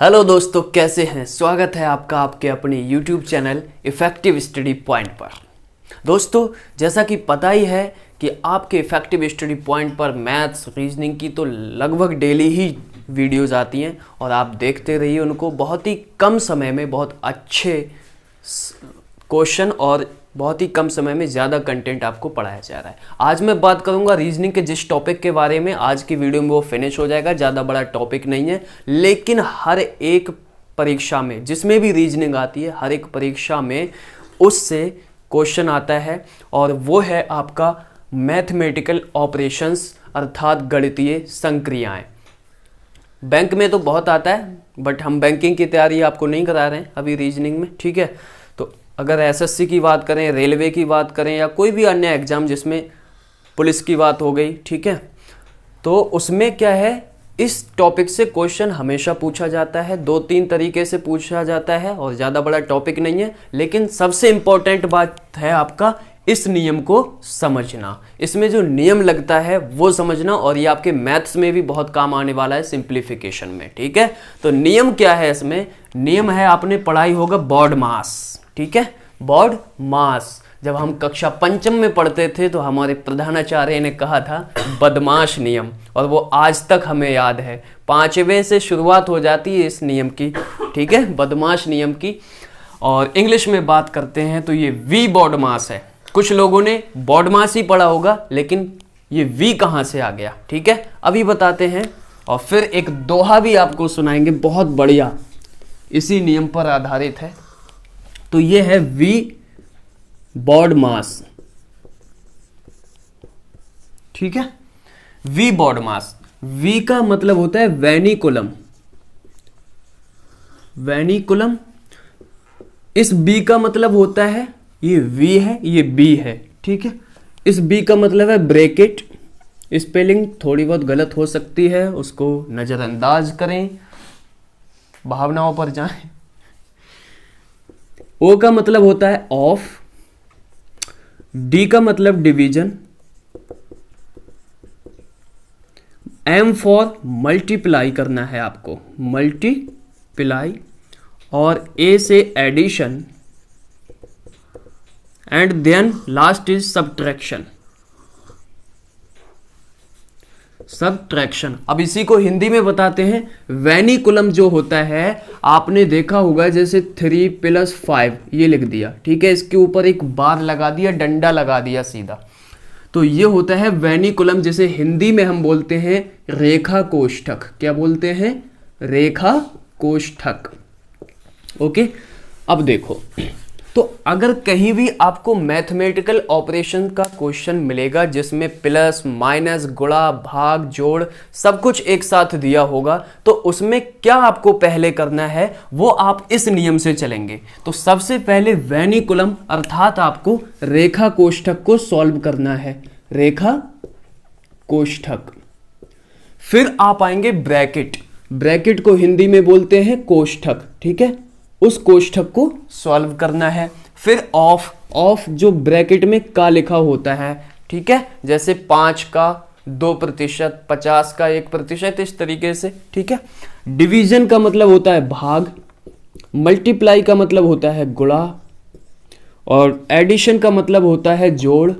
Hello दोस्तों, कैसे हैं। स्वागत है आपका आपके अपने YouTube channel effective study point पर। दोस्तों, जैसा कि पता ही है कि आपके इफेक्टिव स्टडी पॉइंट पर मैथ्स रीजनिंग की तो लगभग डेली ही वीडियोस आती हैं और आप देखते रहिए उनको। बहुत ही कम समय में बहुत अच्छे क्वेश्चन और बहुत ही कम समय में ज़्यादा कंटेंट आपको पढ़ाया जा रहा है। आज मैं बात करूंगा रीजनिंग के जिस टॉपिक के बारे में। आज की वीडियो में वो फिनिश हो जाएगा, ज़्यादा बड़ा टॉपिक नहीं है, लेकिन हर एक परीक्षा में जिसमें भी रीजनिंग आती है, हर एक परीक्षा में उससे क्वेश्चन आता है और वो है आपका मैथमेटिकल ऑपरेशंस अर्थात गणितीय संक्रियाएँ। बैंक में तो बहुत आता है, बट हम बैंकिंग की तैयारी आपको नहीं करा रहे हैं अभी रीजनिंग में, ठीक है। तो अगर एसएससी की बात करें, रेलवे की बात करें या कोई भी अन्य एग्जाम जिसमें पुलिस की बात हो गई, ठीक है, तो उसमें क्या है, इस टॉपिक से क्वेश्चन हमेशा पूछा जाता है। 2-3 तरीके से पूछा जाता है और ज़्यादा बड़ा टॉपिक नहीं है, लेकिन सबसे इम्पोर्टेंट बात है आपका इस नियम को समझना। इसमें जो नियम लगता है वो समझना, और ये आपके मैथ्स में भी बहुत काम आने वाला है सिंप्लीफिकेशन में, ठीक है। तो नियम क्या है इसमें? नियम है, आपने पढ़ाई होगा बॉड मास, ठीक है। बॉड मास जब हम कक्षा पंचम में पढ़ते थे तो हमारे प्रधानाचार्य ने कहा था बदमाश नियम, और वो आज तक हमें याद है। 5वें से शुरुआत हो जाती है इस नियम की, ठीक है, बदमाश नियम की। और इंग्लिश में बात करते हैं तो ये वी बॉड मास है। कुछ लोगों ने बॉड मास ही पढ़ा होगा, लेकिन ये वी कहाँ से आ गया, ठीक है, अभी बताते हैं। और फिर एक दोहा भी आपको सुनाएंगे, बहुत बढ़िया, इसी नियम पर आधारित है। तो ये है वी बॉड मास, ठीक है। वी बॉड मास, वी का मतलब होता है वेनिकुलम। वेनिकुलम, इस बी का मतलब होता है, ये वी है, ये बी है, ठीक है। इस बी का मतलब है ब्रैकेट। स्पेलिंग थोड़ी बहुत गलत हो सकती है, उसको नजरअंदाज करें, भावनाओं पर जाएं। ओ का मतलब होता है ऑफ, डी का मतलब डिवीजन, एम फॉर मल्टीप्लाई करना है आपको, मल्टीप्लाई, और ए से addition, and then last is subtraction. Subtraction, अब इसी को हिंदी में बताते हैं। वेनिकुलम जो होता है, आपने देखा होगा जैसे 3 + 5 ये लिख दिया, ठीक है, इसके ऊपर एक बार लगा दिया, डंडा लगा दिया सीधा, तो ये होता है वेनिकुलम, जिसे हिंदी में हम बोलते हैं रेखा कोष्ठक। क्या बोलते हैं? रेखा कोष्ठक। ओके, अब देखो, तो अगर कहीं भी आपको मैथमेटिकल ऑपरेशन का क्वेश्चन मिलेगा जिसमें प्लस माइनस गुणा भाग जोड़ सब कुछ एक साथ दिया होगा, तो उसमें क्या आपको पहले करना है, वो आप इस नियम से चलेंगे। तो सबसे पहले वेनिकुलम अर्थात आपको रेखा कोष्ठक को सॉल्व करना है, रेखा कोष्ठक। फिर आप आएंगे ब्रैकेट। ब्रैकेट को हिंदी में बोलते हैं कोष्ठक, ठीक है, उस कोष्ठक को सॉल्व करना है। फिर ऑफ, ऑफ जो ब्रैकेट में का लिखा होता है, ठीक है, जैसे 5 का 2%, 50 का 1%, इस तरीके से, ठीक है। डिवीजन का मतलब होता है भाग, मल्टीप्लाई का मतलब होता है गुणा, और एडिशन का मतलब होता है जोड़,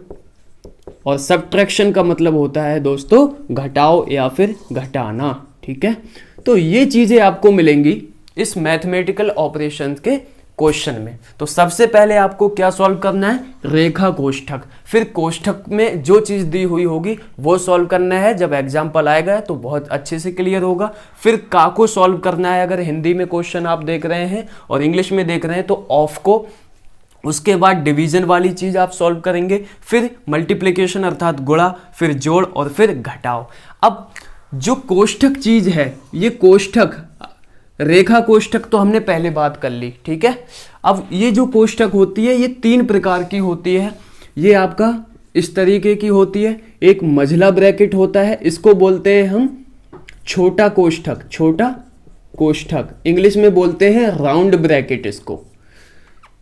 और सब्ट्रैक्शन का मतलब होता है दोस्तों घटाओ या फिर घटाना, ठीक है। तो ये चीजें आपको मिलेंगी इस मैथमेटिकल ऑपरेशन के क्वेश्चन में। तो सबसे पहले आपको क्या सॉल्व करना है? रेखा कोष्ठक। फिर कोष्ठक में जो चीज दी हुई होगी वो सॉल्व करना है। जब एग्जाम्पल आएगा तो बहुत अच्छे से क्लियर होगा। फिर का को सॉल्व करना है, अगर हिंदी में क्वेश्चन आप देख रहे हैं और इंग्लिश में देख रहे हैं तो ऑफ को। उसके बाद डिवीजन वाली चीज आप सॉल्व करेंगे, फिर मल्टीप्लिकेशन अर्थात गुणा, फिर जोड़, और फिर घटाओ। अब जो कोष्ठक चीज है, ये कोष्ठक, रेखा कोष्ठक तो हमने पहले बात कर ली, ठीक है। अब ये जो कोष्ठक होती है ये 3 प्रकार की होती है। ये आपका इस तरीके की होती है। एक मझला ब्रैकेट होता है, इसको बोलते हैं हम छोटा कोष्ठक, छोटा कोष्ठक, इंग्लिश में बोलते हैं राउंड ब्रैकेट इसको।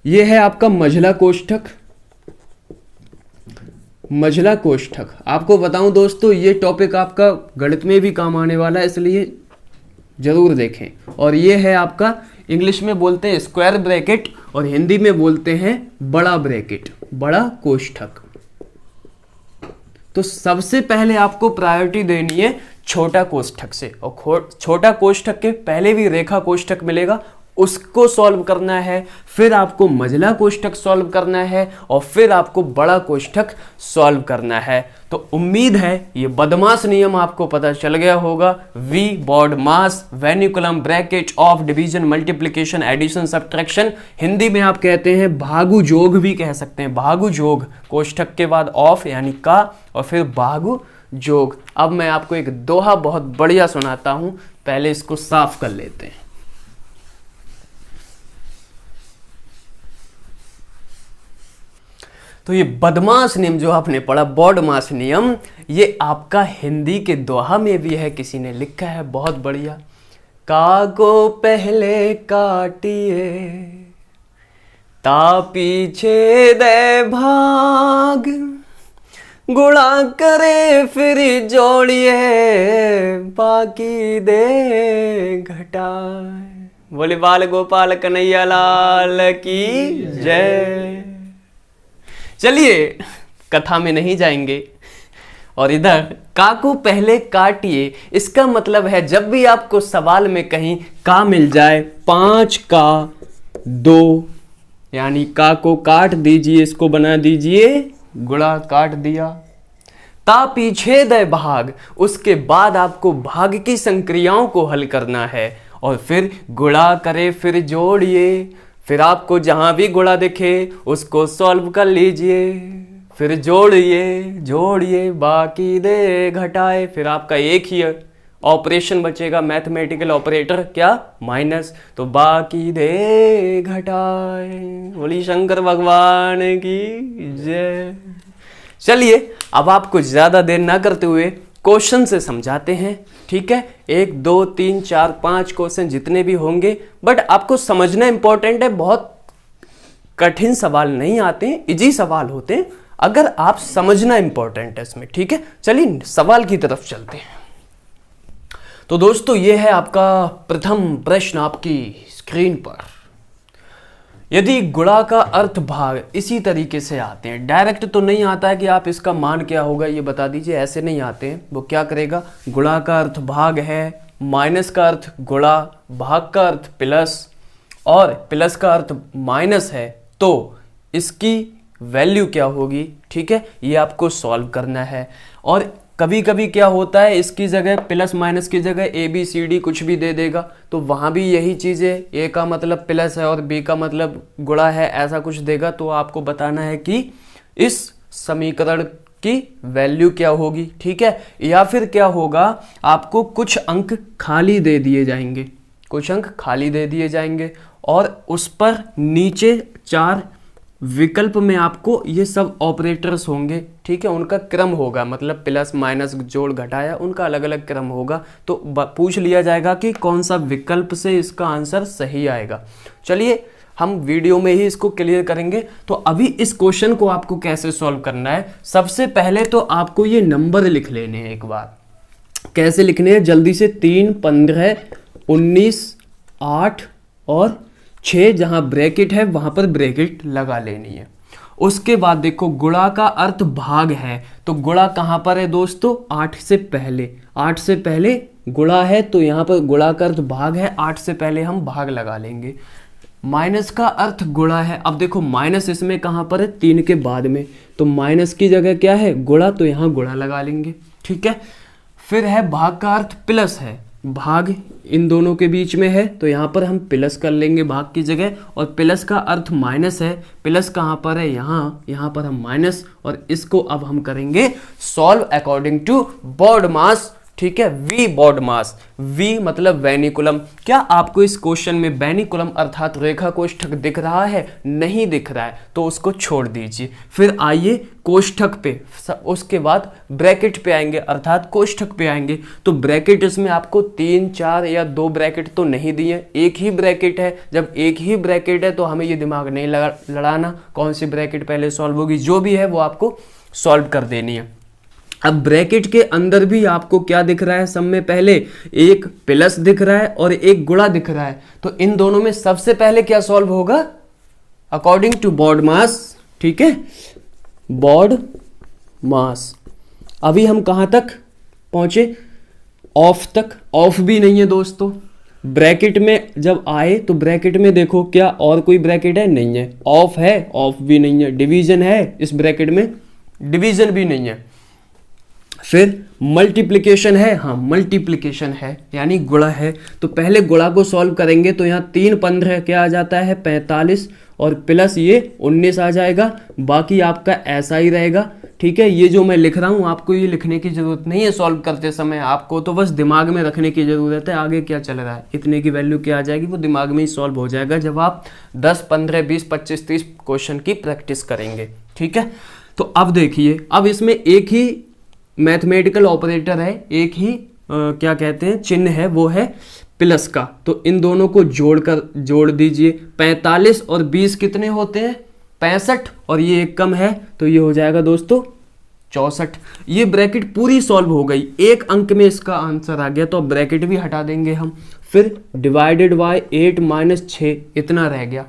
ये है आपका मझला कोष्ठक। मझला कोष्ठक आपको बताऊं दोस्तों, ये टॉपिक आपका गणित में भी काम आने वाला है, इसलिए जरूर देखें। और ये है आपका, इंग्लिश में बोलते हैं स्क्वायर ब्रैकेट और हिंदी में बोलते हैं बड़ा ब्रैकेट, बड़ा कोष्ठक। तो सबसे पहले आपको प्रायोरिटी देनी है छोटा कोष्ठक से, और छोटा कोष्ठक के पहले भी रेखा कोष्ठक मिलेगा, उसको सॉल्व करना है, फिर आपको मंझला कोष्ठक सॉल्व करना है, और फिर आपको बड़ा कोष्ठक सॉल्व करना है। तो उम्मीद है ये बदमाश नियम आपको पता चल गया होगा। V BODMAS, vinculum, bracket of, division, multiplication, addition, subtraction, Hindi में आप कहते हैं भागु जोग भी कह सकते हैं, भागु जोग, कोष्ठक के बाद ऑफ यानी का और फिर भागु जोग। अब मैं आपको एक दोहा बहुत बढ़िया सुनाता हूं, पहले इसको साफ कर लेते हैं। तो ये बदमाश नियम जो आपने पढ़ा, बॉडमास नियम, ये आपका हिंदी के दोहा में भी है, किसी ने लिखा है बहुत बढ़िया। का को पहले काटिए ता पीछे दे भाग, गुणा करे फिर जोड़िए बाकी दे घटाए। बोले बाल गोपाल कन्हैया लाल की जय। चलिए कथा में नहीं जाएंगे, और इधर का को पहले काटिए, इसका मतलब है जब भी आपको सवाल में कहीं का मिल जाए, 5 का 2 यानी का को काट दीजिए, इसको बना दीजिए गुणा, काट दिया। ता पीछे दे भाग, उसके बाद आपको भाग की संक्रियाओं को हल करना है, और फिर गुणा करे फिर जोड़िए, फिर आपको जहां भी गुणा दिखे उसको सॉल्व कर लीजिए, फिर जोड़िए बाकी दे घटाए। फिर आपका एक ही ऑपरेशन बचेगा, मैथमेटिकल ऑपरेटर, क्या, माइनस। तो बाकी दे घटाए। बोली शंकर भगवान की जय। चलिए अब आपको ज्यादा देर ना करते हुए क्वेश्चन से समझाते हैं, ठीक है। 1 2 3 4 5 क्वेश्चन जितने भी होंगे, बट आपको समझना इंपॉर्टेंट है, बहुत कठिन सवाल नहीं आते हैं, इजी सवाल होते हैं, अगर आप समझना इंपॉर्टेंट है इसमें, ठीक है। चलिए सवाल की तरफ चलते हैं। तो दोस्तों ये है आपका प्रथम प्रश्न आपकी स्क्रीन पर। यदि गुणा का अर्थ भाग, इसी तरीके से आते हैं, डायरेक्ट तो नहीं आता है कि आप इसका मान क्या होगा ये बता दीजिए, ऐसे नहीं आते हैं। वो क्या करेगा, गुणा का अर्थ भाग है, माइनस का अर्थ गुणा, भाग का अर्थ प्लस, और प्लस का अर्थ माइनस है, तो इसकी वैल्यू क्या होगी, ठीक है, ये आपको सॉल्व करना है। और कभी कभी क्या होता है, इसकी जगह प्लस माइनस की जगह ABCD कुछ भी दे देगा, तो वहाँ भी यही चीज़ है, A का मतलब प्लस है और B का मतलब गुणा है, ऐसा कुछ देगा, तो आपको बताना है कि इस समीकरण की वैल्यू क्या होगी, ठीक है। या फिर क्या होगा, आपको कुछ अंक खाली दे दिए जाएंगे, कुछ अंक खाली दे दिए जाएंगे, और उस पर नीचे 4 विकल्प में आपको ये सब ऑपरेटर्स होंगे, ठीक है, उनका क्रम होगा, मतलब प्लस माइनस जोड़ घटाया, उनका अलग अलग क्रम होगा। तो पूछ लिया जाएगा कि कौन सा विकल्प से इसका आंसर सही आएगा। चलिए हम वीडियो में ही इसको क्लियर करेंगे। तो अभी इस क्वेश्चन को आपको कैसे सॉल्व करना है, सबसे पहले तो आपको ये नंबर लिख लेने हैं एक बार। कैसे लिखने हैं, जल्दी से, 3 15 19 8 और 6, जहां ब्रैकेट है वहां पर ब्रैकेट लगा लेनी है। उसके बाद देखो गुणा का अर्थ भाग है, तो गुणा कहां पर है दोस्तों, 8 से पहले, 8 से पहले गुणा है, तो यहां पर गुणा का अर्थ भाग है, 8 से पहले हम भाग लगा लेंगे। माइनस का अर्थ गुणा है, अब देखो माइनस इसमें कहां पर है, 3 के बाद में, तो माइनस की जगह क्या है, गुणा, तो यहां गुणा लगा लेंगे, ठीक है। फिर है भाग का अर्थ प्लस है, भाग इन दोनों के बीच में है, तो यहाँ पर हम प्लस कर लेंगे भाग की जगह, और प्लस का अर्थ माइनस है, प्लस कहाँ पर है, यहाँ पर हम माइनस, और इसको अब हम करेंगे सॉल्व अकॉर्डिंग टू बॉडमास, ठीक है, वी बॉडमास। वी मतलब वेनिकुलम। क्या आपको इस क्वेश्चन में वेनिकुलम अर्थात रेखा कोष्ठक दिख रहा है, नहीं दिख रहा है, तो उसको छोड़ दीजिए। फिर आइए कोष्ठक पे, उसके बाद ब्रैकेट पे आएंगे अर्थात कोष्ठक पे आएंगे। तो ब्रैकेट इसमें आपको 3 4 या 2 ब्रैकेट तो नहीं दिए, एक ही ब्रैकेट है। जब एक ही ब्रैकेट है तो हमें ये दिमाग नहीं लड़ाना कौन सी ब्रैकेट पहले सॉल्व होगी, जो भी है वो आपको सॉल्व कर देनी है। अब ब्रैकेट के अंदर भी आपको क्या दिख रहा है, सब में पहले एक प्लस दिख रहा है और एक गुणा दिख रहा है, तो इन दोनों में सबसे पहले क्या सॉल्व होगा, अकॉर्डिंग टू बॉड मास, ठीक है, बॉड मास। अभी हम कहां तक पहुंचे, ऑफ तक। ऑफ भी नहीं है दोस्तों, ब्रैकेट में जब आए तो ब्रैकेट में देखो क्या और कोई ब्रैकेट है, नहीं है। ऑफ है, ऑफ भी नहीं है। डिवीजन है इस ब्रैकेट में, डिवीजन भी नहीं है। फिर मल्टीप्लिकेशन है, हाँ मल्टीप्लिकेशन है यानी गुणा है। तो पहले गुणा को सॉल्व करेंगे तो यहाँ 3 15 क्या आ जाता है 45 और प्लस ये 19 आ जाएगा, बाकी आपका ऐसा ही रहेगा, ठीक है। ये जो मैं लिख रहा हूँ आपको ये लिखने की जरूरत नहीं है सॉल्व करते समय, आपको तो बस दिमाग में रखने की जरूरत है आगे क्या चल रहा है, इतने की वैल्यू क्या आ जाएगी वो दिमाग में ही सॉल्व हो जाएगा जब आप 10 15 20 25 30 क्वेश्चन की प्रैक्टिस करेंगे, ठीक है। तो अब देखिए, अब इसमें एक ही मैथमेटिकल ऑपरेटर है, एक ही क्या कहते हैं चिन्ह है, वो है प्लस का। तो इन दोनों को जोड़ दीजिए। 45 और 20 कितने होते हैं 65, और ये एक कम है तो ये हो जाएगा दोस्तों 64। ये ब्रैकेट पूरी सॉल्व हो गई, एक अंक में इसका आंसर आ गया, तो अब ब्रैकेट भी हटा देंगे हम। फिर डिवाइडेड बाय 8 - 6 इतना रह गया,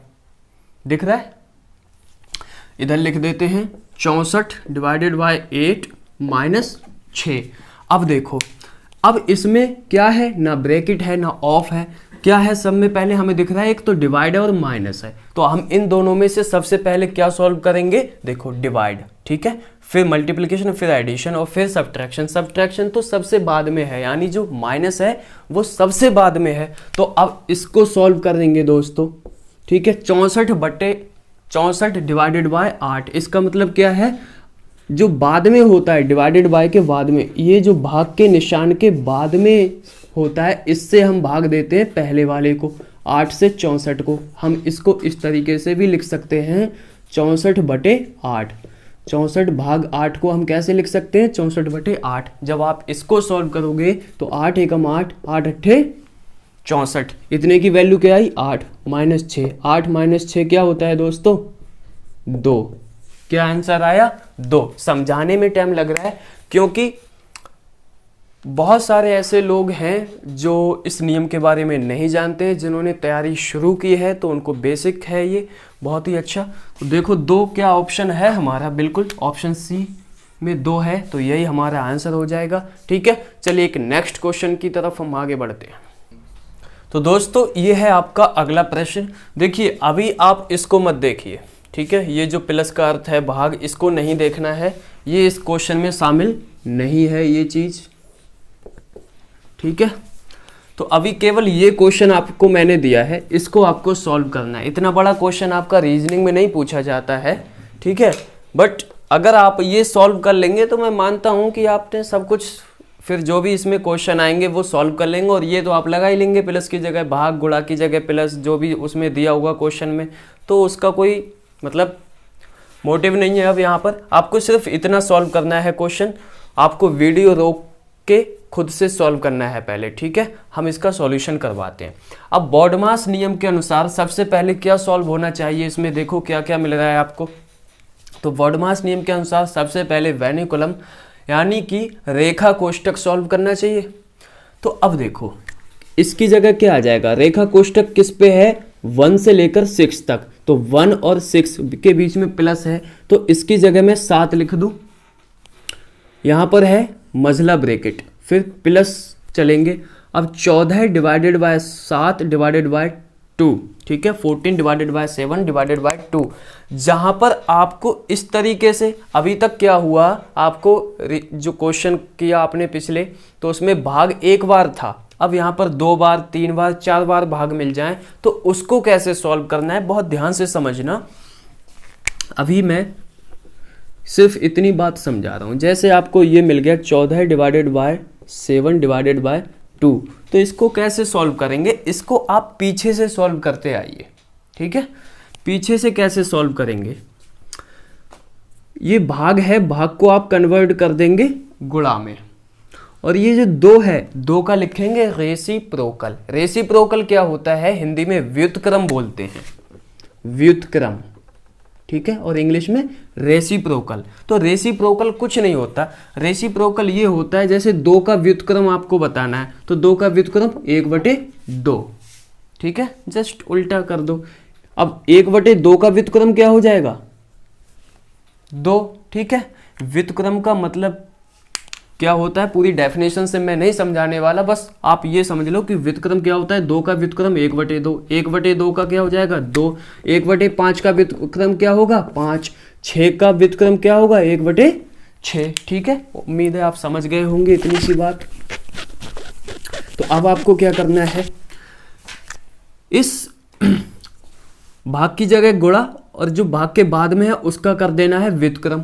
दिख रहा है, इधर लिख देते हैं 64 डिवाइडेड बाय 8 - 6। अब देखो, अब इसमें क्या है, ना ब्रैकेट है ना ऑफ है, क्या है सब में पहले हमें दिख रहा है, एक तो डिवाइड है और माइनस है। तो हम इन दोनों में से सबसे पहले क्या सॉल्व करेंगे, देखो डिवाइड, ठीक है, फिर मल्टीप्लिकेशन, फिर एडिशन और फिर सब्ट्रैक्शन। सब्ट्रैक्शन तो सबसे बाद में है, यानी जो माइनस है वो सबसे बाद में है। तो अब इसको सॉल्व करेंगे दोस्तों, ठीक है। 64/64 डिवाइडेड बाय 8, इसका मतलब क्या है, जो बाद में होता है डिवाइडेड बाय के बाद में, ये जो भाग के निशान के बाद में होता है, इससे हम भाग देते हैं पहले वाले को, 8 से 64 को। हम इसको इस तरीके से भी लिख सकते हैं 64/8। 64 भाग 8 को हम कैसे लिख सकते हैं 64/8। जब आप इसको सॉल्व करोगे तो 8 एकम 8, 8 अट्ठे 64, इतने की वैल्यू क्या आई 8 - 6। 8 - 6 क्या होता है दोस्तों 2। क्या आंसर आया 2। समझाने में टाइम लग रहा है क्योंकि बहुत सारे ऐसे लोग हैं जो इस नियम के बारे में नहीं जानते हैं, जिन्होंने तैयारी शुरू की है तो उनको बेसिक है ये बहुत ही अच्छा। तो देखो 2 क्या ऑप्शन है हमारा, बिल्कुल ऑप्शन सी में 2 है, तो यही हमारा आंसर हो जाएगा, ठीक है। चलिए एक नेक्स्ट क्वेश्चन की तरफ हम आगे बढ़ते हैं। तो दोस्तों ये है आपका अगला प्रश्न। देखिए अभी आप इसको मत देखिए, ठीक है, ये जो प्लस का अर्थ है भाग, इसको नहीं देखना है, ये इस क्वेश्चन में शामिल नहीं है ये चीज, ठीक है। तो अभी केवल ये क्वेश्चन आपको मैंने दिया है, इसको आपको सॉल्व करना है। इतना बड़ा क्वेश्चन आपका रीजनिंग में नहीं पूछा जाता है, ठीक है। बट अगर आप ये सॉल्व कर लेंगे तो मैं मानता हूं कि आपने सब कुछ, फिर जो भी इसमें क्वेश्चन आएंगे वो सॉल्व कर लेंगे। और ये तो आप लगा ही लेंगे, प्लस की जगह भाग, गुणा की जगह प्लस, जो भी उसमें दिया होगा क्वेश्चन में, तो उसका कोई मतलब मोटिव नहीं है। अब यहाँ पर आपको सिर्फ इतना सॉल्व करना है क्वेश्चन, आपको वीडियो रोक के खुद से सॉल्व करना है पहले, ठीक है। हम इसका सॉल्यूशन करवाते हैं। अब बॉडमास नियम के अनुसार सबसे पहले क्या सॉल्व होना चाहिए, इसमें देखो क्या क्या मिल रहा है आपको। तो बॉडमास नियम के अनुसार सबसे पहले वेनिकुलम यानी कि रेखा कोष्ठक सॉल्व करना चाहिए। तो अब देखो इसकी जगह क्या आ जाएगा, रेखा कोष्ठक किस पे है 1 से लेकर 6 तक, तो 1 और 6 के बीच में प्लस है, तो इसकी जगह मैं 7 लिख दूं। यहां पर है मझला ब्रैकेट, फिर प्लस चलेंगे। अब 14 डिवाइडेड बाय 7 डिवाइडेड बाय 2, ठीक है, 14 डिवाइडेड बाय 7 डिवाइडेड बाय 2। जहां पर आपको इस तरीके से, अभी तक क्या हुआ, आपको जो क्वेश्चन किया आपने पिछले, तो उसमें भाग एक बार था, अब यहाँ पर 2 बार 3 बार 4 बार भाग मिल जाएं, तो उसको कैसे सॉल्व करना है बहुत ध्यान से समझना। अभी मैं सिर्फ इतनी बात समझा रहा हूं। जैसे आपको ये मिल गया 14 डिवाइडेड बाय 7 डिवाइडेड बाय 2, तो इसको कैसे सॉल्व करेंगे, इसको आप पीछे से सॉल्व करते आइए, ठीक है। पीछे से कैसे सॉल्व करेंगे, ये भाग है, भाग को आप कन्वर्ट कर देंगे गुणा में, और ये जो 2 है 2 का लिखेंगे रेसिप्रोकल। रेसिप्रोकल क्या होता है, हिंदी में व्युत्क्रम बोलते हैं, व्युत्क्रम, ठीक है, और इंग्लिश में रेसिप्रोकल। तो रेसिप्रोकल कुछ नहीं होता, रेसिप्रोकल ये होता है जैसे 2 का व्युत्क्रम आपको बताना है, तो 2 का व्युत्क्रम 1/2, ठीक है, जस्ट उल्टा कर दो। अब 1/2 का व्युत्क्रम क्या हो जाएगा, 2, ठीक है। व्युत्क्रम का मतलब क्या होता है पूरी डेफिनेशन से मैं नहीं समझाने वाला, बस आप ये समझ लो कि व्युत्क्रम क्या होता है, 2 का व्युत्क्रम 1/2, 1/2 का क्या हो जाएगा 2, 1/5 का व्युत्क्रम क्या होगा 5, 6 का व्युत्क्रम क्या होगा 1/6, ठीक है। उम्मीद है आप समझ गए होंगे इतनी सी बात। तो अब आपको क्या करना है, इस भाग की जगह गुणा और जो भाग के बाद में है उसका कर देना है व्युत्क्रम,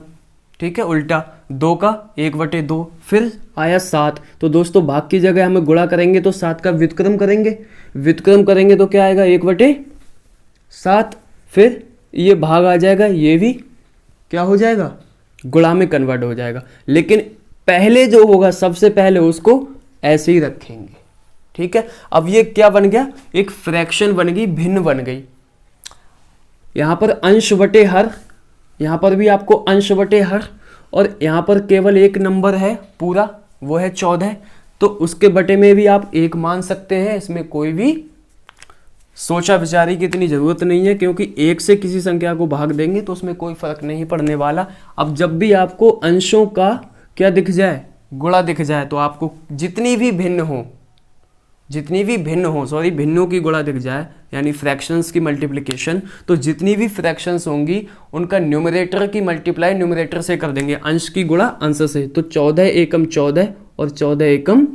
ठीक है, उल्टा 2 का 1/2, फिर आया 7, तो दोस्तों भाग की जगह हमें गुणा करेंगे तो 7 का व्युत्क्रम करेंगे, व्युत्क्रम करेंगे तो क्या आएगा 1/7, फिर ये भाग आ जाएगा, ये भी क्या हो जाएगा गुणा में कन्वर्ट हो जाएगा, लेकिन पहले जो होगा सबसे पहले उसको ऐसे ही रखेंगे, ठीक है। अब ये क्या बन गया, एक फ्रैक्शन बन गई, भिन्न बन गई। यहां पर अंश बटे हर, यहां पर भी आपको अंश बटे हर, और यहां पर केवल एक नंबर है पूरा, वो है 14, तो उसके बटे में भी आप 1 मान सकते हैं, इसमें कोई भी सोचा विचारी की इतनी जरूरत नहीं है, क्योंकि 1 से किसी संख्या को भाग देंगे तो उसमें कोई फर्क नहीं पड़ने वाला। अब जब भी आपको अंशों का क्या दिख जाए, गुणा दिख जाए, तो आपको जितनी भी भिन्नों भिन्नों की गुणा दिख जाए, यानी फ्रैक्शंस की मल्टीप्लिकेशन, तो जितनी भी फ्रैक्शंस होंगी उनका न्यूमरेटर की मल्टीप्लाई न्यूमरेटर से कर देंगे, अंश की गुणा अंश से। तो 14 एकम 14 और 14 एकम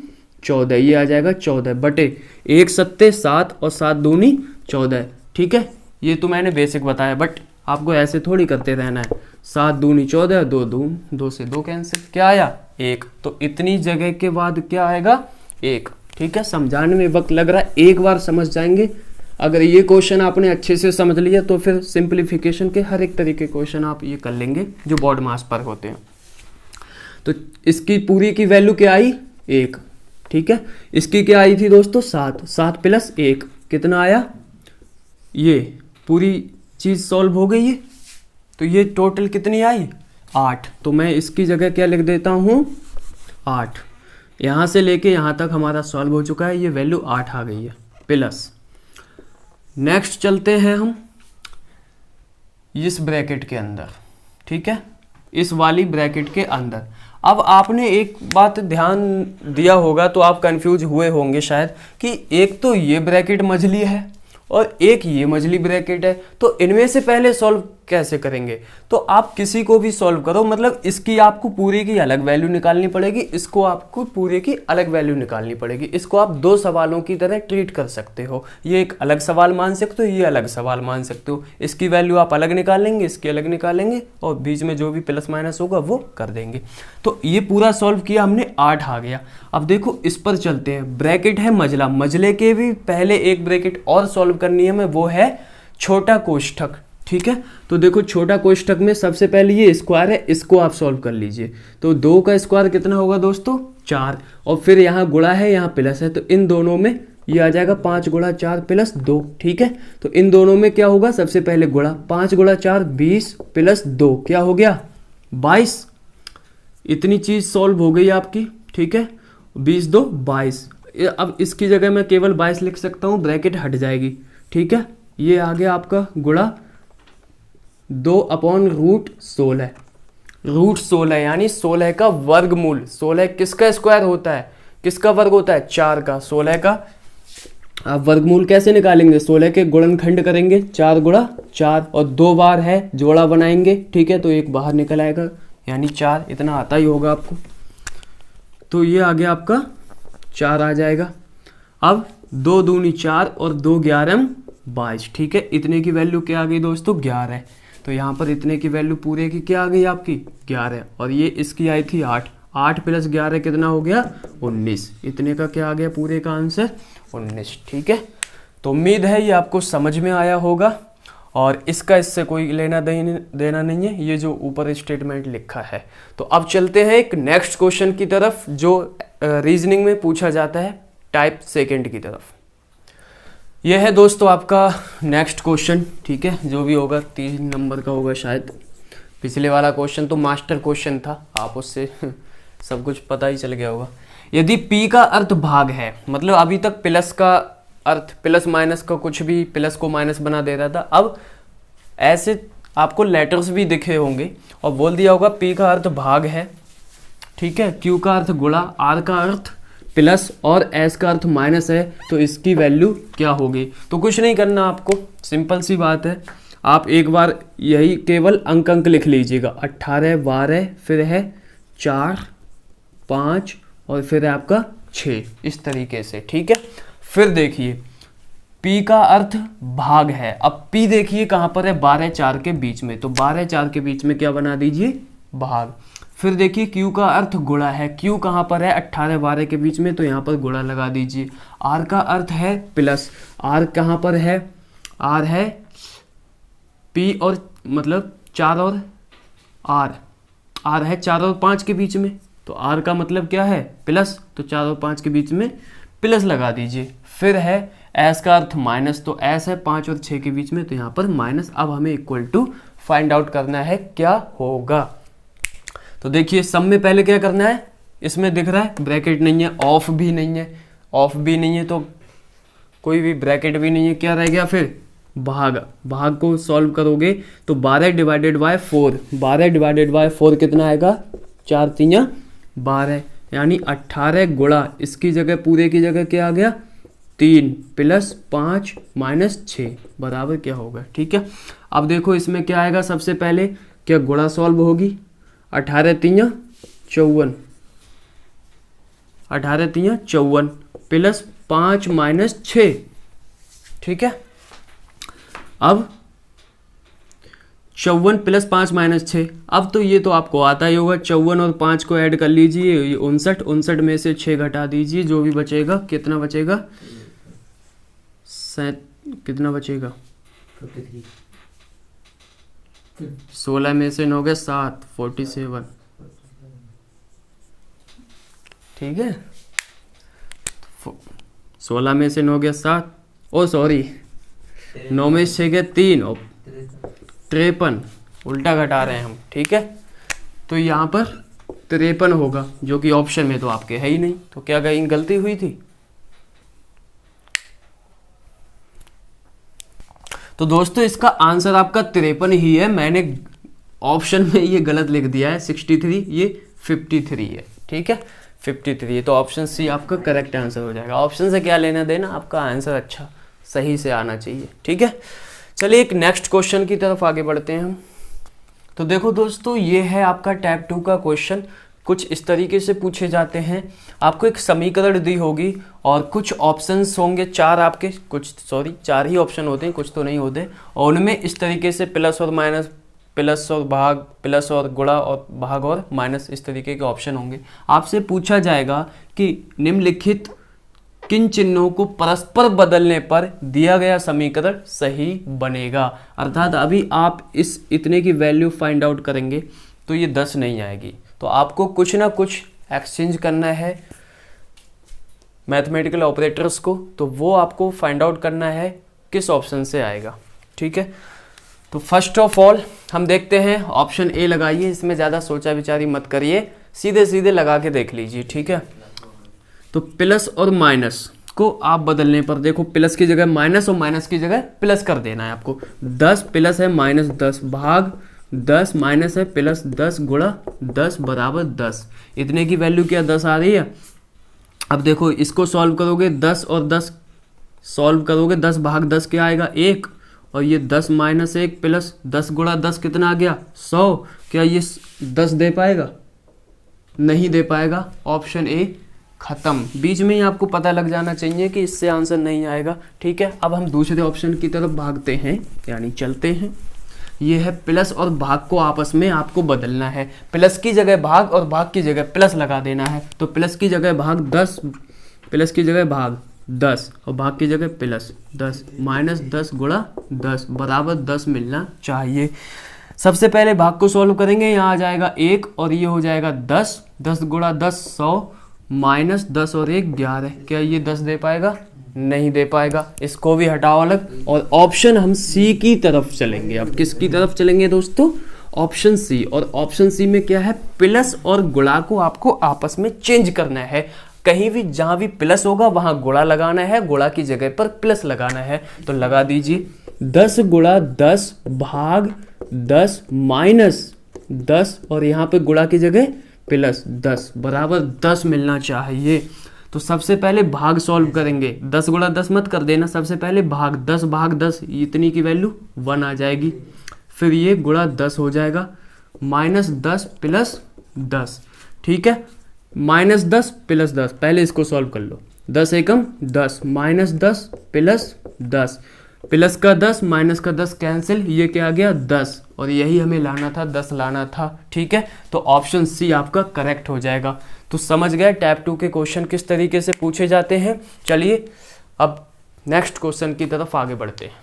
14, ये आ जाएगा 14 बटे 1 सत्ते 7 और 7 दूनी 14, ठीक है। ये तो मैंने बेसिक बताया, बट आपको ऐसे थोड़ी करते रहना है। 7 दूनी 14, 2 से 2 कैंसिल, क्या आया 1, तो इतनी जगह के बाद क्या आएगा 1, ठीक है। समझाने में वक्त लग रहा है, एक बार समझ जाएंगे। अगर ये क्वेश्चन आपने अच्छे से समझ लिया तो फिर सिंप्लीफिकेशन के हर एक तरीके क्वेश्चन आप ये कर लेंगे जो बोर्ड मास पर होते हैं। तो इसकी पूरी की वैल्यू क्या आई 1, ठीक है। इसकी क्या आई थी दोस्तों 7, 7 प्लस 1 कितना आया, ये पूरी चीज सॉल्व हो गई है, तो ये टोटल कितनी आई 8, तो मैं इसकी जगह क्या लिख देता हूं 8, यहां से लेके यहां तक हमारा सॉल्व हो चुका है, ये वैल्यू 8 आ गई है प्लस। नेक्स्ट चलते हैं हम इस ब्रैकेट के अंदर, ठीक है, इस वाली ब्रैकेट के अंदर। अब आपने एक बात ध्यान दिया होगा तो आप कंफ्यूज हुए होंगे शायद कि एक तो ये ब्रैकेट मझली है और एक ये मझली ब्रैकेट है, तो इनमें से पहले सॉल्व कैसे करेंगे। तो आप किसी को भी सॉल्व करो, मतलब इसकी आपको पूरे की अलग वैल्यू निकालनी पड़ेगी, इसको आपको पूरे की अलग वैल्यू निकालनी पड़ेगी। इसको आप 2 सवालों की तरह ट्रीट कर सकते हो, ये एक अलग सवाल मान सकते हो, ये अलग सवाल मान सकते हो। इसकी वैल्यू आप अलग निकालेंगे, इसकी अलग निकालेंगे, और बीच में जो भी प्लस माइनस होगा वो कर देंगे। तो ये पूरा सॉल्व किया हमने, 8 आ गया। अब देखो इस पर चलते हैं, ब्रैकेट है मझला, मझले के भी पहले एक ब्रैकेट और सॉल्व करनी है हमें, वो है छोटा कोष्ठक, ठीक है। तो देखो छोटा कोष्ठक में सबसे पहले ये स्क्वायर है, इसको आप सॉल्व कर लीजिए। तो 2 का स्क्वायर कितना होगा दोस्तों 4, और फिर यहाँ गुणा है यहाँ प्लस है, तो इन दोनों में ये आ जाएगा 5 गुणा 4 प्लस 2, ठीक है। तो इन दोनों में क्या होगा, सबसे पहले गुणा, 5 गुणा 4 20 प्लस 2 क्या हो गया 22। इतनी चीज सॉल्व हो गई आपकी, ठीक है, 20 2 22। अब इसकी जगह मैं केवल 22 लिख सकता हूँ, ब्रैकेट हट जाएगी, ठीक है। ये आ गया आपका गुणा 2/√16, √16 यानी 16 का वर्गमूल। 16 किसका स्क्वायर होता है, किसका वर्ग होता है 4 का, 16 का। आप वर्गमूल कैसे निकालेंगे, 16 के गुणनखंड करेंगे, 4 गुणा 4, और 2 बार है जोड़ा बनाएंगे, ठीक है, तो एक बाहर निकल आएगा यानी 4, इतना आता ही होगा आपको। तो ये आ गया आपका 4 आ जाएगा। अब 2 दूनी 4 और 2 11 22, ठीक है। इतने की वैल्यू क्या आ गई दोस्तों 11, तो यहाँ पर इतने की वैल्यू पूरे की क्या आ गई आपकी 11, और ये इसकी आई थी 8, 8 प्लस 11 कितना हो गया 19, इतने का क्या आ गया पूरे का आंसर 19, ठीक है। तो उम्मीद है ये आपको समझ में आया होगा, और इसका इससे कोई लेना देना नहीं है, ये जो ऊपर स्टेटमेंट लिखा है। तो अब चलते हैं एक नेक्स्ट क्वेश्चन की तरफ जो रीजनिंग में पूछा जाता है टाइप सेकेंड की तरफ। यह है दोस्तों आपका नेक्स्ट क्वेश्चन, ठीक है, जो भी होगा 3 नंबर का होगा शायद। पिछले वाला क्वेश्चन तो मास्टर क्वेश्चन था, आप उससे सब कुछ पता ही चल गया होगा। यदि p का अर्थ भाग है, मतलब अभी तक प्लस का अर्थ प्लस माइनस का कुछ भी प्लस को माइनस बना दे रहा था, अब ऐसे आपको लेटर्स भी दिखे होंगे और बोल दिया होगा p का अर्थ भाग है, ठीक है, q का अर्थ गुणा, r का अर्थ प्लस और s का अर्थ माइनस है, तो इसकी वैल्यू क्या होगी। तो कुछ नहीं करना आपको, सिंपल सी बात है, आप एक बार यही केवल अंक लिख लीजिएगा, 18 12, फिर है 4 5 और फिर है आपका 6, इस तरीके से, ठीक है। फिर देखिए p का अर्थ भाग है, अब p देखिए कहाँ पर है, 12 4 के बीच में, तो 12 4 के बीच में क्या बना दीजिए, भाग। फिर देखिए q का अर्थ गुणा है, q कहाँ पर है, 18 12 के बीच में, तो यहाँ पर गुणा लगा दीजिए। r का अर्थ है प्लस, r कहाँ पर है, r है p और मतलब 4 और r है 4 और 5 के बीच में, तो r का मतलब क्या है, प्लस, तो 4 और 5 के बीच में प्लस लगा दीजिए। फिर है s का अर्थ माइनस, तो s है 5 और 6 के बीच में, तो यहाँ पर माइनस। अब हमें इक्वल टू फाइंड आउट करना है क्या होगा। तो देखिए सब में पहले क्या करना है, इसमें दिख रहा है ब्रैकेट नहीं है, ऑफ भी नहीं है, ऑफ भी नहीं है तो कोई भी ब्रैकेट भी नहीं है, क्या रह गया फिर, भाग को सॉल्व करोगे तो 12 डिवाइडेड बाय 4, 12 डिवाइडेड बाय 4 कितना आएगा, 4 3 12, यानी 18 गुणा, इसकी जगह पूरे की जगह क्या आ गया, 3 प्लस 5 माइनस 6 बराबर क्या होगा, ठीक है। अब देखो इसमें क्या आएगा, सबसे पहले क्या गुणा सॉल्व होगी, 18 3 54, 18 3 54 प्लस 5 माइनस 6, ठीक है। अब 54 प्लस 5 माइनस 6, अब तो ये तो आपको आता ही होगा, 54 और 5 को ऐड कर लीजिए, ये 59 में से 6 घटा दीजिए, जो भी बचेगा कितना बचेगा, कितना बचेगा, 16 में से 9 गए 7, 47, ठीक है। 16 में से 9 गया 7, ओ सॉरी 9 में से 6 गए 3 और 53, उल्टा घटा रहे हैं हम, ठीक है। तो यहाँ पर 53 होगा, जो कि ऑप्शन में तो आपके है ही नहीं, तो क्या कहीं गलती हुई थी। तो दोस्तों इसका आंसर आपका 53 ही है, मैंने ऑप्शन में ये गलत लिख दिया है 63, ये 53 है, ठीक है, 53 है, तो ऑप्शन सी आपका करेक्ट आंसर हो जाएगा। ऑप्शन से क्या लेना देना, आपका आंसर अच्छा सही से आना चाहिए, ठीक है। चलिए एक नेक्स्ट क्वेश्चन की तरफ आगे बढ़ते हैं हम। तो देखो दोस्तों ये है आपका टाइप 2 का क्वेश्चन, कुछ इस तरीके से पूछे जाते हैं, आपको एक समीकरण दी होगी और कुछ ऑप्शंस होंगे, 4 आपके, कुछ सॉरी 4 ही ऑप्शन होते हैं, कुछ तो नहीं होते, और उनमें इस तरीके से प्लस और माइनस, प्लस और भाग, प्लस और गुणा और भाग और माइनस, इस तरीके के ऑप्शन होंगे। आपसे पूछा जाएगा कि निम्नलिखित किन चिन्हों को परस्पर बदलने पर दिया गया समीकरण सही बनेगा। अर्थात अभी आप इस इतने की वैल्यू फाइंड आउट करेंगे तो ये 10 नहीं आएगी, तो आपको कुछ ना कुछ एक्सचेंज करना है मैथमेटिकल ऑपरेटर्स को, तो वो आपको फाइंड आउट करना है किस ऑप्शन से आएगा, ठीक है। तो फर्स्ट ऑफ ऑल हम देखते हैं ऑप्शन ए लगाइए, इसमें ज़्यादा सोचा विचारी मत करिए, सीधे सीधे लगा के देख लीजिए, ठीक है। तो प्लस और माइनस को आप बदलने पर देखो, प्लस की जगह माइनस और माइनस की जगह प्लस कर देना है आपको। 10 प्लस है माइनस 10 भाग 10 माइनस है प्लस 10 गुणा 10 बराबर 10, इतने की वैल्यू क्या 10 आ रही है। अब देखो इसको सॉल्व करोगे, 10 और 10 सॉल्व करोगे, 10 भाग 10 क्या आएगा 1, और ये 10 माइनस 1 प्लस 10 गुणा 10 कितना आ गया 100। क्या ये 10 दे पाएगा, नहीं दे पाएगा, ऑप्शन ए खत्म। बीच में ही आपको पता लग जाना चाहिए कि इससे आंसर नहीं आएगा, ठीक है। अब हम दूसरे ऑप्शन की तरफ भागते हैं, यानी चलते हैं। ये है प्लस और भाग को आपस में आपको बदलना है, प्लस की जगह भाग और भाग की जगह प्लस लगा देना है। तो प्लस की जगह भाग 10, प्लस की जगह भाग 10 और भाग की जगह प्लस 10 माइनस 10 गुणा 10 बराबर 10 मिलना चाहिए। सबसे पहले भाग को सॉल्व करेंगे, यहाँ आ जाएगा 1 और ये हो जाएगा 10, 10 गुणा 10 100 माइनस 10 और 1 11, क्या ये 10 दे पाएगा, नहीं दे पाएगा, इसको भी हटाओ अलग। और ऑप्शन हम सी की तरफ चलेंगे। अब किसकी तरफ चलेंगे दोस्तों? Option C. और ऑप्शन सी में क्या है? प्लस और गुणा को आपको आपस में चेंज करना है। कहीं भी जहां भी प्लस होगा वहां गुणा लगाना है, गुणा की जगह पर प्लस लगाना है। तो लगा दीजिए 10 गुणा 10 भाग 10 माइनस 10 और यहाँ पे गुणा की जगह प्लस 10 बराबर 10 मिलना चाहिए। तो सबसे पहले भाग सॉल्व करेंगे। 10 गुणा 10 मत कर देना, सबसे पहले भाग 10 भाग 10, इतनी की वैल्यू 1 आ जाएगी। फिर ये गुणा 10 हो जाएगा, माइनस 10 प्लस 10, ठीक है। माइनस 10 प्लस 10, पहले इसको सॉल्व कर लो। 10 एकम 10, माइनस 10 प्लस 10, प्लस का 10 माइनस का 10 कैंसिल, ये क्या आ गया 10, और यही हमें लाना था, 10 लाना था, ठीक है। तो ऑप्शन सी आपका करेक्ट हो जाएगा। तो समझ गए टाइप 2 के क्वेश्चन किस तरीके से पूछे जाते हैं। चलिए अब नेक्स्ट क्वेश्चन की तरफ आगे बढ़ते हैं।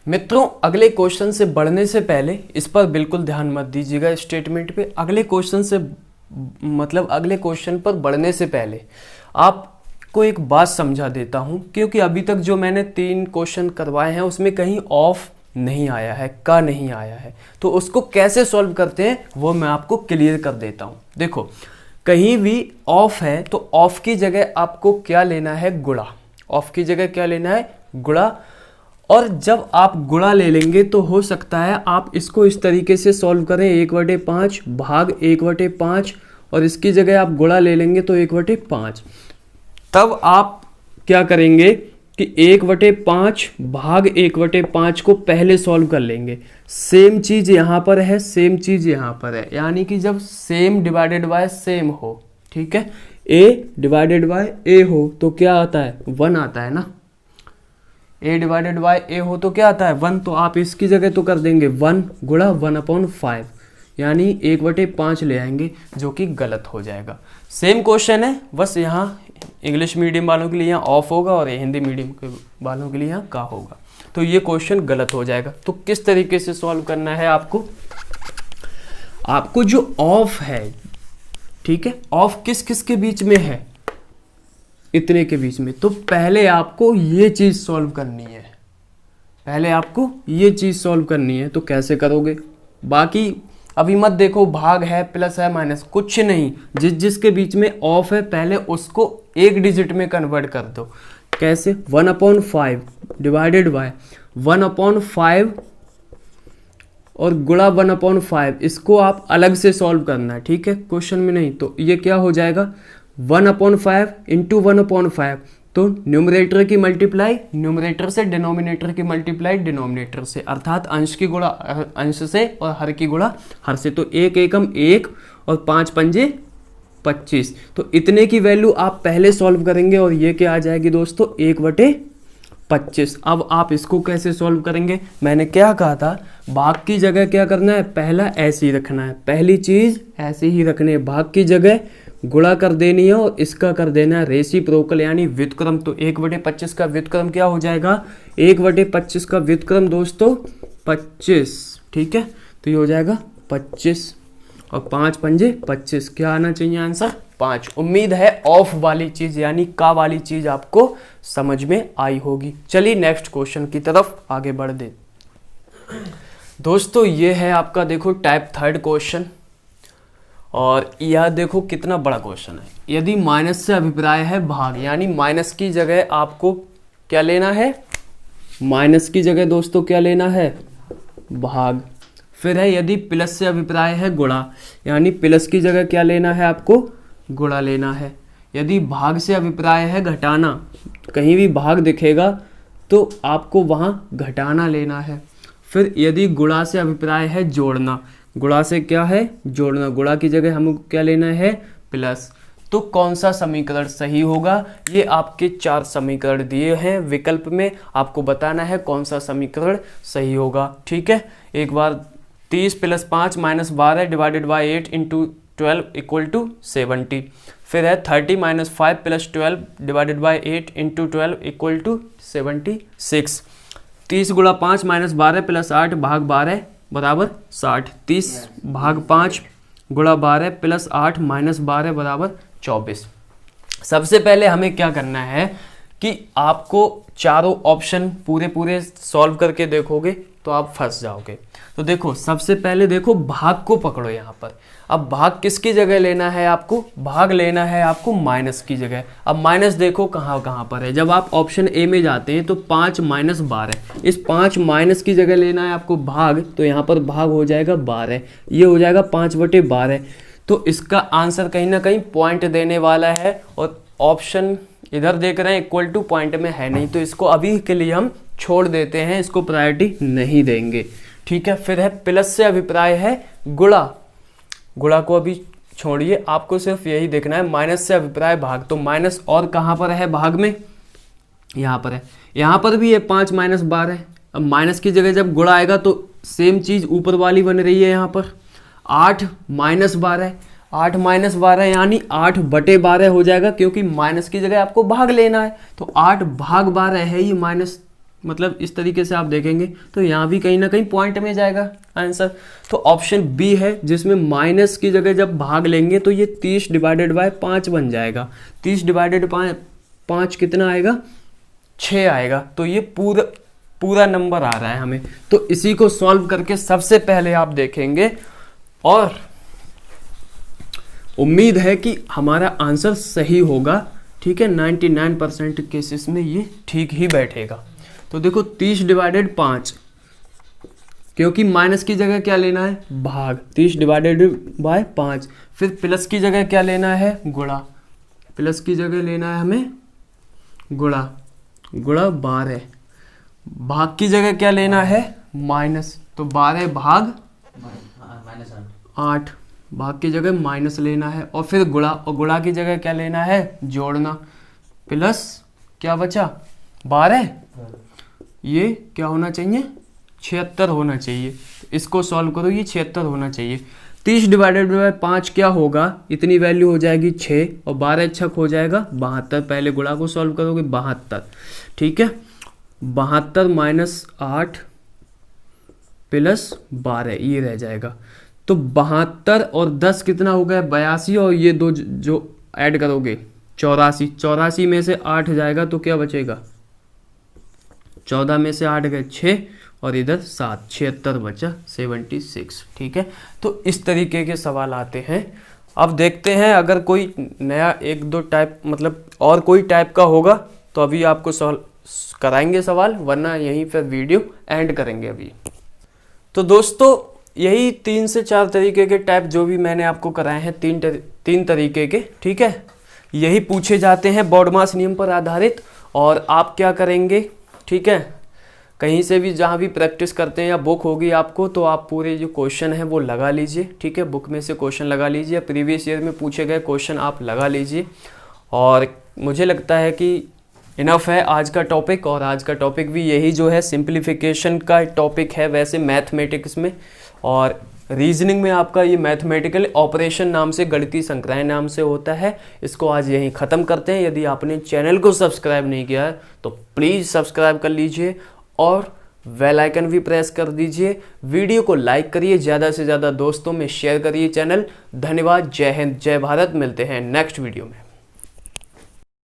मित्रों, अगले क्वेश्चन से बढ़ने से पहले इस पर बिल्कुल ध्यान मत दीजिएगा स्टेटमेंट पे। अगले क्वेश्चन से मतलब अगले क्वेश्चन पर बढ़ने से पहले आपको एक बात समझा देता हूं, क्योंकि अभी तक जो मैंने 3 क्वेश्चन करवाए हैं उसमें कहीं ऑफ नहीं आया है, का नहीं आया है। तो उसको कैसे सॉल्व करते हैं वो मैं आपको क्लियर कर देता हूं। देखो, कहीं भी ऑफ है तो ऑफ की जगह आपको क्या लेना है? गुणा। ऑफ की जगह क्या लेना है? गुणा। और जब आप गुणा ले लेंगे तो हो सकता है आप इसको इस तरीके से सॉल्व करें, 1/5 भाग 1/5, और इसकी जगह आप गुणा ले लेंगे तो 1/5। तब आप क्या करेंगे कि 1/5 भाग 1/5 को पहले सॉल्व कर लेंगे। सेम चीज यहां पर है, सेम चीज यहां पर है, यानी कि जब सेम डिवाइडेड बाय सेम हो, ठीक है, ए डिवाइडेड बाय ए हो तो क्या आता है? 1 आता है ना। a डिवाइडेड बाय a हो तो क्या आता है? 1। तो आप इसकी जगह तो कर देंगे 1 गुणा 1/5, यानी 1/5 ले आएंगे, जो कि गलत हो जाएगा। सेम क्वेश्चन है, बस यहाँ इंग्लिश मीडियम वालों के लिए यहाँ ऑफ होगा और हिंदी मीडियम के वालों के लिए यहाँ का होगा। तो ये क्वेश्चन गलत हो जाएगा। तो किस तरीके से सॉल्व करना है आपको जो ऑफ है, ठीक है, ऑफ किस किस के बीच में है? इतने के बीच में। तो पहले आपको ये चीज सॉल्व करनी है, पहले आपको ये चीज सॉल्व करनी है। तो कैसे करोगे? बाकी अभी मत देखो, भाग है, प्लस है, माइनस, कुछ नहीं। जिसके बीच में ऑफ है पहले उसको एक डिजिट में कन्वर्ट कर दो। कैसे? 1/5 डिवाइडेड बाय 1/5 और गुणा 1/5, इसको आप अलग से सॉल्व करना है, ठीक है, क्वेश्चन में नहीं। तो ये क्या हो जाएगा? 1/5 इंटू 1/5, तो न्यूमरेटर की मल्टीप्लाई न्यूमरेटर से, डिनोमिनेटर की मल्टीप्लाई डिनोमिनेटर से, अर्थात अंश की गुणा अंश से और हर की गुणा हर से। तो 1 एकम 1 और 5 पंजे 25। तो इतने की वैल्यू आप पहले सॉल्व करेंगे और ये क्या आ जाएगी दोस्तों? 1/25। अब आप इसको कैसे सॉल्व करेंगे? मैंने क्या कहा था, भाग की जगह क्या करना है? पहला ऐसे ही रखना है, पहली चीज ऐसे ही रखनी है, भाग की जगह गुणा कर देनी है और इसका कर देना है रेसिप्रोकल यानी व्युत्क्रम। तो 1/25 का व्युत्क्रम क्या हो जाएगा? 1/25 का व्युत्क्रम दोस्तों 25, ठीक है। तो ये हो जाएगा 25 और 5 पंजे 25। क्या आना चाहिए आंसर? 5। उम्मीद है ऑफ वाली चीज यानी का वाली चीज आपको समझ में आई होगी। चलिए नेक्स्ट क्वेश्चन की तरफ आगे बढ़ दे दोस्तों। ये है आपका, देखो, टाइप 3 क्वेश्चन, और यह देखो कितना बड़ा क्वेश्चन है। यदि माइनस से अभिप्राय है भाग, यानी माइनस की जगह आपको क्या लेना है? माइनस की जगह दोस्तों क्या लेना है? भाग। फिर है यदि प्लस से अभिप्राय है गुणा, यानी प्लस की जगह क्या लेना है आपको? गुणा लेना है। यदि भाग से अभिप्राय है घटाना, कहीं भी भाग दिखेगा तो आपको वहां घटाना लेना है। फिर यदि गुणा से अभिप्राय है जोड़ना, गुणा से क्या है? जोड़ना, गुणा की जगह हमको क्या लेना है? प्लस। तो कौन सा समीकरण सही होगा? ये आपके 4 समीकरण दिए हैं विकल्प में, आपको बताना है कौन सा समीकरण सही होगा, ठीक है। एक बार 30 + 5 - 12 divided by 8 into 12 equal to 70। फिर है 30 - 5 + 12 divided by 8 into 12 equal to 76। 30 गुणा 5 - 12 + 8 भाग 12 बराबर 60। 30 भाग 5 गुणा 12 + 8 - 12 बराबर 24। सबसे पहले हमें क्या करना है कि आपको चारों ऑप्शन पूरे सॉल्व करके देखोगे तो आप फंस जाओगे। तो देखो सबसे पहले देखो भाग को पकड़ो यहाँ पर। अब भाग किसकी जगह लेना है आपको, भाग लेना है आपको माइनस की जगह। अब माइनस देखो कहाँ कहाँ पर है, जब आप ऑप्शन ए में जाते हैं तो 5 माइनस 12, इस 5 माइनस की जगह लेना है आपको भाग, तो यहाँ पर भाग हो जाएगा 12, ये हो जाएगा 5/12। तो इसका आंसर कहीं ना कहीं पॉइंट देने वाला है, और ऑप्शन इधर देख रहे हैं इक्वल टू पॉइंट में है नहीं, तो इसको अभी के लिए हम छोड़ देते हैं, इसको प्रायोरिटी नहीं देंगे। ठीक है, फिर है प्लस से अभिप्राय है गुणा, गुणा को अभी छोड़िए, आपको सिर्फ यही देखना है। माइनस से अभिप्राय भाग, तो माइनस और कहाँ पर है भाग में, यहाँ पर है, यहाँ पर भी है 5 माइनस 12। अब माइनस की जगह जब गुणा आएगा तो सेम चीज़ ऊपर वाली बन रही है, यहाँ पर 8 माइनस 12, 8 माइनस 12 यानी 8/12 हो जाएगा, क्योंकि माइनस की जगह आपको भाग लेना है। तो 8/12 है ये माइनस, मतलब इस तरीके से आप देखेंगे तो यहाँ भी कहीं ना कहीं पॉइंट में जाएगा आंसर। तो ऑप्शन बी है, जिसमें माइनस की जगह जब भाग लेंगे तो ये 30/5 बन जाएगा। 30/5 कितना आएगा, 6 आएगा। तो ये पूरा नंबर आ रहा है हमें। तो इसी को सॉल्व करके सबसे पहले आप देखेंगे, और उम्मीद है कि हमारा आंसर सही होगा। ठीक है, 99% केसेस में ये ठीक ही बैठेगा। तो देखो 30/5, क्योंकि माइनस की जगह क्या लेना है भाग, 30/5। फिर प्लस की जगह क्या लेना है गुणा, प्लस की जगह लेना है हमें गुणा 12। भाग की जगह क्या लेना है माइनस, तो 12 भाग -8, भाग की जगह माइनस लेना है, और फिर गुणा, और गुणा की जगह क्या लेना है जोड़ना, प्लस क्या बचा 12, ये क्या होना चाहिए 76 होना चाहिए। इसको सॉल्व करो, ये 76 होना चाहिए। 30/5 क्या होगा, इतनी वैल्यू हो जाएगी 6, और 12 छक हो जाएगा 72। पहले गुणा को सॉल्व करोगे 72, ठीक है, 72 माइनस 8 प्लस 12 ये रह जाएगा। तो 72 और 10 कितना हो गया 82, और ये दो जो ऐड करोगे 84, 84 में से 8 जाएगा तो क्या बचेगा, 14 में से 8 गए 6, और इधर 7, 76 बचा 76। ठीक है, तो इस तरीके के सवाल आते हैं। अब देखते हैं अगर कोई नया 1-2 टाइप, मतलब और कोई टाइप का होगा तो अभी आपको सॉल्व कराएंगे सवाल, वरना यहीं पर वीडियो एंड करेंगे अभी। तो दोस्तों यही 3 से 4 तरीके के टाइप जो भी मैंने आपको कराए हैं, 3 तरीके के, ठीक है, यही पूछे जाते हैं बॉडमास नियम पर आधारित। और आप क्या करेंगे, ठीक है, कहीं से भी जहाँ भी प्रैक्टिस करते हैं या बुक होगी आपको, तो आप पूरे जो क्वेश्चन है वो लगा लीजिए। ठीक है, बुक में से क्वेश्चन लगा लीजिए, प्रीवियस ईयर में पूछे गए क्वेश्चन आप लगा लीजिए। और मुझे लगता है कि इनफ है आज का टॉपिक, और आज का टॉपिक भी यही जो है सिंप्लीफिकेशन का टॉपिक है वैसे मैथमेटिक्स में, और रीजनिंग में आपका ये मैथमेटिकल ऑपरेशन नाम से, गणितीय संक्रांति नाम से होता है। इसको आज यहीं ख़त्म करते हैं। यदि आपने चैनल को सब्सक्राइब नहीं किया है तो प्लीज़ सब्सक्राइब कर लीजिए, और बेल आइकन भी प्रेस कर दीजिए। वीडियो को लाइक करिए, ज़्यादा से ज़्यादा दोस्तों में शेयर करिए चैनल। धन्यवाद, जय हिंद, जय भारत। मिलते हैं नेक्स्ट वीडियो में।